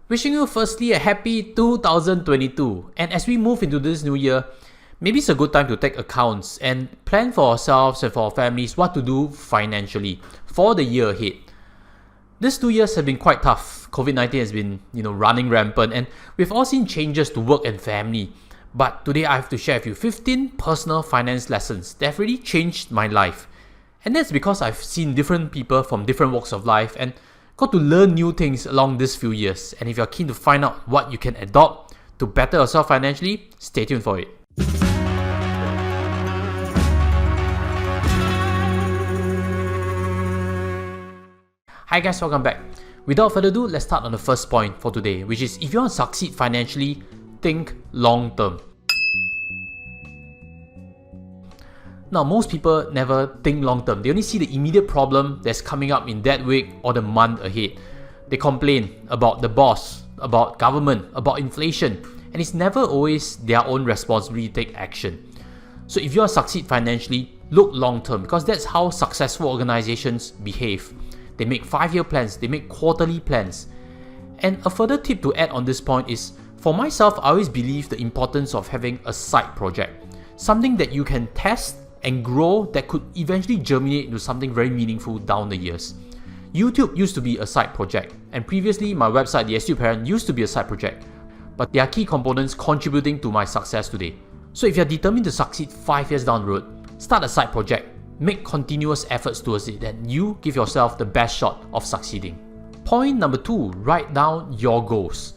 Wishing you firstly a happy 2022, and as we move into this new year, maybe it's a good time to take accounts and plan for ourselves and for our families what to do financially for the year ahead. These 2 years have been quite tough. COVID-19 has been, running rampant, and we've all seen changes to work and family. But today I have to share with you 15 personal finance lessons that have really changed my life. And that's because I've seen different people from different walks of life and got to learn new things along these few years. And if you're keen to find out what you can adopt to better yourself financially, stay tuned for it. Hi guys, welcome back. Without further ado, let's start on the first point for today, which is if you want to succeed financially, think long term. Now, most people never think long term. They only see the immediate problem that's coming up in that week or the month ahead. They complain about the boss, about government, about inflation, and it's never always their own responsibility to take action. So if you want to succeed financially, look long term, because that's how successful organizations behave. They make 5-year plans, they make quarterly plans. And a further tip to add on this point is, for myself, I always believe the importance of having a side project. Something that you can test and grow that could eventually germinate into something very meaningful down the years. YouTube used to be a side project, and previously my website, The Astute Parent, used to be a side project. But they are key components contributing to my success today. So if you're determined to succeed 5 years down the road, start a side project, make continuous efforts towards it, and you give yourself the best shot of succeeding. Point number 2, write down your goals.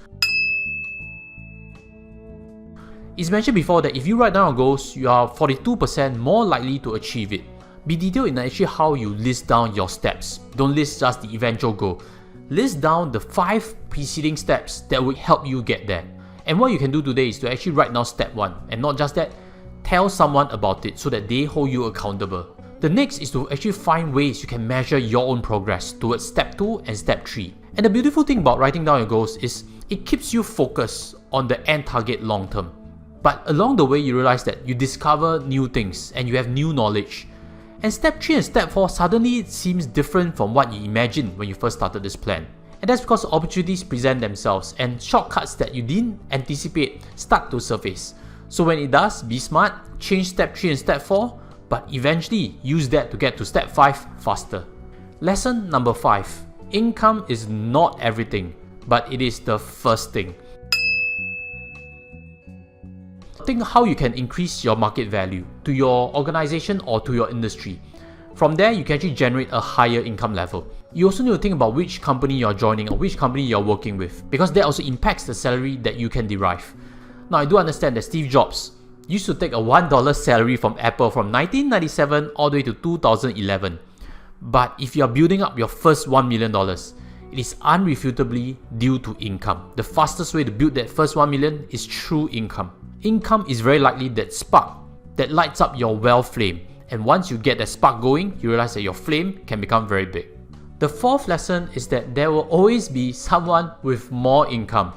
It's mentioned before that if you write down your goals, you are 42% more likely to achieve it. Be detailed in actually how you list down your steps. Don't list just the eventual goal. List down the 5 preceding steps that will help you get there. And what you can do today is to actually write down step 1, and not just that, tell someone about it so that they hold you accountable. The next is to actually find ways you can measure your own progress towards step 2 and step 3. And the beautiful thing about writing down your goals is it keeps you focused on the end target long term. But along the way, you realize that you discover new things and you have new knowledge. And step 3 and step 4 suddenly seems different from what you imagined when you first started this plan. And that's because opportunities present themselves and shortcuts that you didn't anticipate start to surface. So when it does, be smart, change step 3 and step 4, but eventually use that to get to step 5 faster. Lesson number 5. Income is not everything, but it is the first thing. Think how you can increase your market value to your organization or to your industry. From there, you can actually generate a higher income level. You also need to think about which company you're joining or which company you're working with, because that also impacts the salary that you can derive. Now, I do understand that Steve Jobs used to take a $1 salary from Apple from 1997 all the way to 2011. But if you're building up your first $1 million, it is unrefutably due to income. The fastest way to build that first $1 million is through income. Income is very likely that spark that lights up your wealth flame. And once you get that spark going, you realize that your flame can become very big. The 4th lesson is that there will always be someone with more income.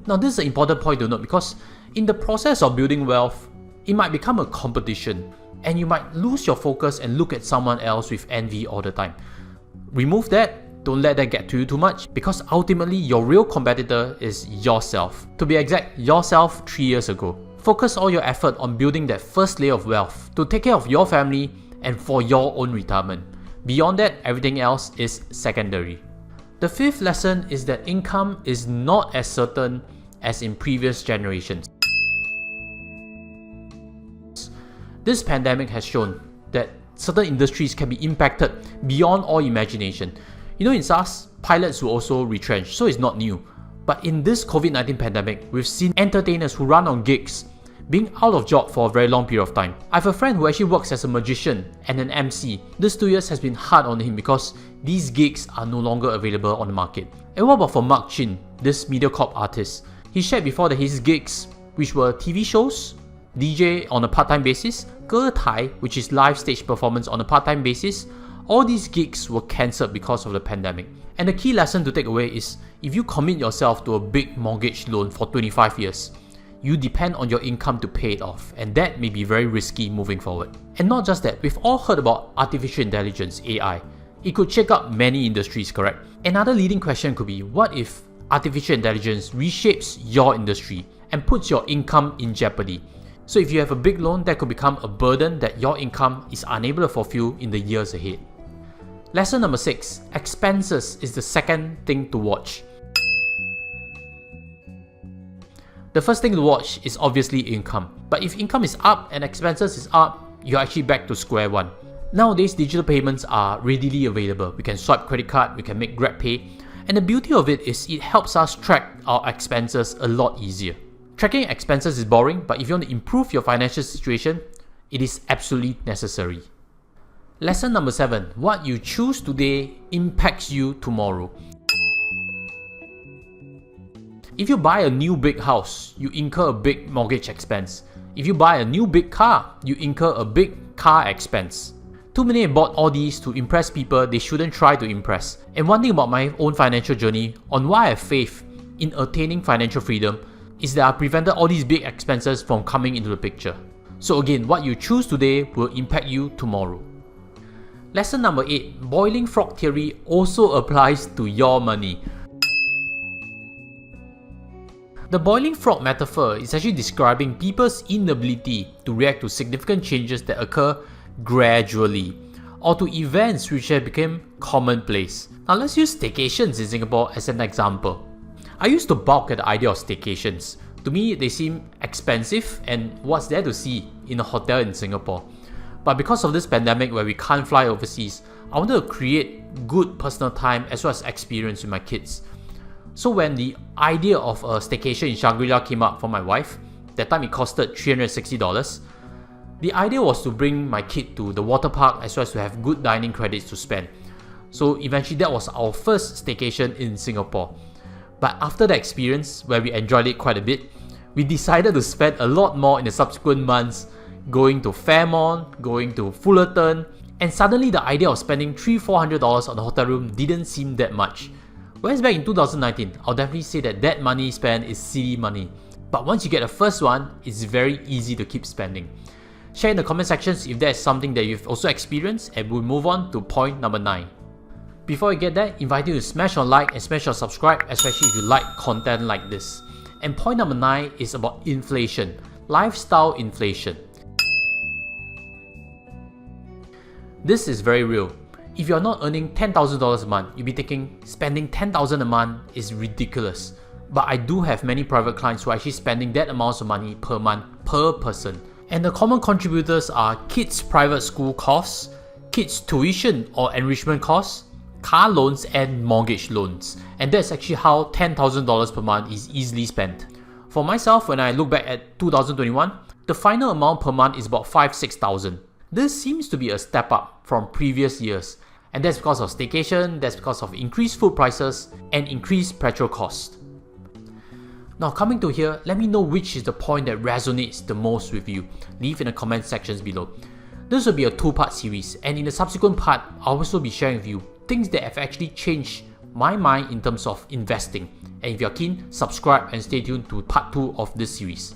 Now, this is an important point to note, because in the process of building wealth, it might become a competition and you might lose your focus and look at someone else with envy all the time. Remove that. Don't let that get to you too much, because ultimately your real competitor is yourself. To be exact, yourself 3 years ago. Focus all your effort on building that first layer of wealth to take care of your family and for your own retirement. Beyond that, everything else is secondary. The 5th lesson is that income is not as certain as in previous generations. This pandemic has shown that certain industries can be impacted beyond all imagination. In SARS, pilots were also retrenched, so it's not new. But in this COVID-19 pandemic, we've seen entertainers who run on gigs being out of job for a very long period of time. I have a friend who actually works as a magician and an MC. This 2 years has been hard on him because these gigs are no longer available on the market. And what about for Mark Chin, this MediaCorp artist? He shared before that his gigs, which were TV shows, DJ on a part-time basis, Ge Tai, which is live stage performance on a part-time basis, all these gigs were cancelled because of the pandemic. And the key lesson to take away is, if you commit yourself to a big mortgage loan for 25 years, you depend on your income to pay it off, and that may be very risky moving forward. And not just that, we've all heard about artificial intelligence, AI. It could shake up many industries, correct? Another leading question could be, what if artificial intelligence reshapes your industry and puts your income in jeopardy? So if you have a big loan, that could become a burden that your income is unable to fulfill in the years ahead. Lesson number 6, expenses is the second thing to watch. The first thing to watch is obviously income. But if income is up and expenses is up, you're actually back to square one. Nowadays, digital payments are readily available. We can swipe credit card, we can make GrabPay. And the beauty of it is it helps us track our expenses a lot easier. Tracking expenses is boring, but if you want to improve your financial situation, it is absolutely necessary. Lesson number 7, what you choose today impacts you tomorrow. If you buy a new big house, you incur a big mortgage expense. If you buy a new big car, you incur a big car expense. Too many have bought all these to impress people they shouldn't try to impress. And one thing about my own financial journey, on why I have faith in attaining financial freedom, is that I prevented all these big expenses from coming into the picture. So again, what you choose today will impact you tomorrow. Lesson number 8, boiling frog theory also applies to your money. The boiling frog metaphor is actually describing people's inability to react to significant changes that occur gradually, or to events which have become commonplace. Now let's use staycations in Singapore as an example. I used to balk at the idea of staycations. To me, they seem expensive, and what's there to see in a hotel in Singapore? But because of this pandemic where we can't fly overseas, I wanted to create good personal time as well as experience with my kids. So when the idea of a staycation in Shangri-La came up for my wife, that time it costed $360, the idea was to bring my kid to the water park as well as to have good dining credits to spend. So eventually that was our first staycation in Singapore. But after the experience, where we enjoyed it quite a bit, we decided to spend a lot more in the subsequent months, going to Fairmont, going to Fullerton, and suddenly the idea of spending $300-400 on a hotel room didn't seem that much. Whereas back in 2019, I'll definitely say that money spent is silly money. But once you get the first one, it's very easy to keep spending. Share in the comment sections if there's something that you've also experienced, and we'll move on to point number 9. Before we get there, invite you to smash on like and smash on subscribe, especially if you like content like this. And point number 9 is about inflation, lifestyle inflation. This is very real. If you're not earning $10,000 a month, you'll be thinking spending $10,000 a month is ridiculous. But I do have many private clients who are actually spending that amount of money per month per person. And the common contributors are kids' private school costs, kids' tuition or enrichment costs, car loans and mortgage loans. And that's actually how $10,000 per month is easily spent. For myself, when I look back at 2021, the final amount per month is about $5,000-6,000. This seems to be a step up from previous years. And that's because of staycation, that's because of increased food prices and increased petrol costs. Now coming to here, let me know which is the point that resonates the most with you. Leave in the comment sections below. This will be a 2-part series, and in the subsequent part, I'll also be sharing with you things that have actually changed my mind in terms of investing. And if you're keen, subscribe and stay tuned to part 2 of this series.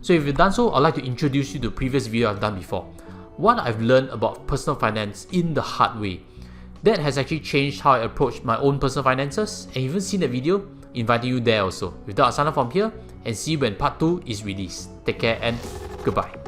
So if you've done so, I'd like to introduce you to the previous video I've done before. What I've learned about personal finance in the hard way. That has actually changed how I approach my own personal finances, and even seen the video, inviting you there also. With that, I'll sign off from here and see you when part 2 is released. Take care and goodbye.